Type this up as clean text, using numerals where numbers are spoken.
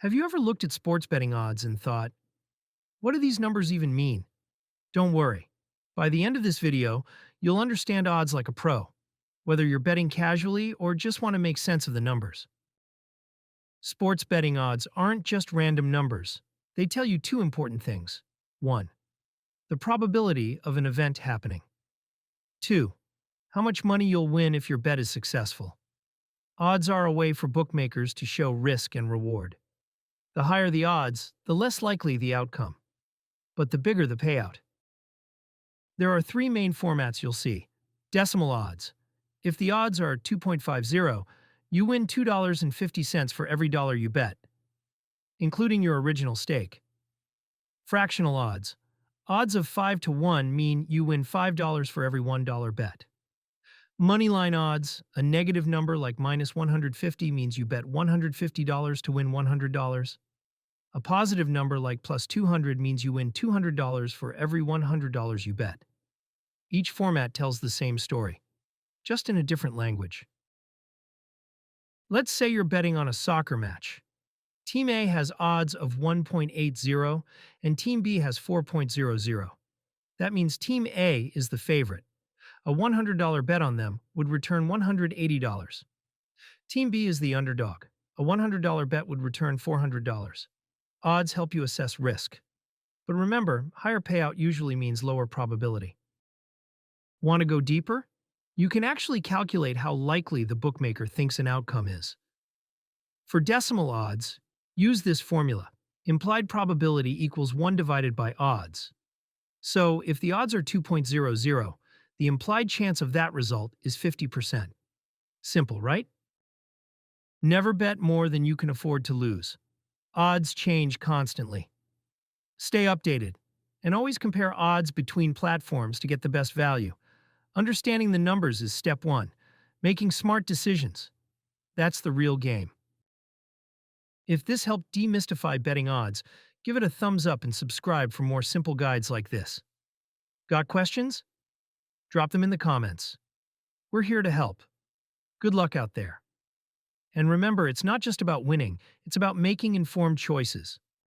Have you ever looked at sports betting odds and thought, what do these numbers even mean? Don't worry. By the end of this video, you'll understand odds like a pro, whether you're betting casually or just want to make sense of the numbers. Sports betting odds aren't just random numbers. They tell you two important things. 1. The probability of an event happening. 2. How much money you'll win if your bet is successful. Odds are a way for bookmakers to show risk and reward. The higher the odds, the less likely the outcome, but the bigger the payout. There are three main formats you'll see. Decimal odds. If the odds are 2.50, you win $2.50 for every dollar you bet, including your original stake. Fractional odds. Odds of 5 to 1 mean you win $5 for every $1 bet. Moneyline odds. A negative number like minus 150 means you bet $150 to win $100. A positive number like plus 200 means you win $200 for every $100 you bet. Each format tells the same story, just in a different language. Let's say you're betting on a soccer match. Team A has odds of 1.80 and Team B has 4.00. That means Team A is the favorite. A $100 bet on them would return $180. Team B is the underdog. A $100 bet would return $400. Odds help you assess risk. But remember, higher payout usually means lower probability. Want to go deeper? You can actually calculate how likely the bookmaker thinks an outcome is. For decimal odds, use this formula. Implied probability equals 1 divided by odds. So, if the odds are 2.00, the implied chance of that result is 50%. Simple, right? Never bet more than you can afford to lose. Odds change constantly. Stay updated, and always compare odds between platforms to get the best value. Understanding the numbers is step 1. Making smart decisions. That's the real game. If this helped demystify betting odds, give it a thumbs up and subscribe for more simple guides like this. Got questions? Drop them in the comments. We're here to help. Good luck out there. And remember, it's not just about winning, it's about making informed choices.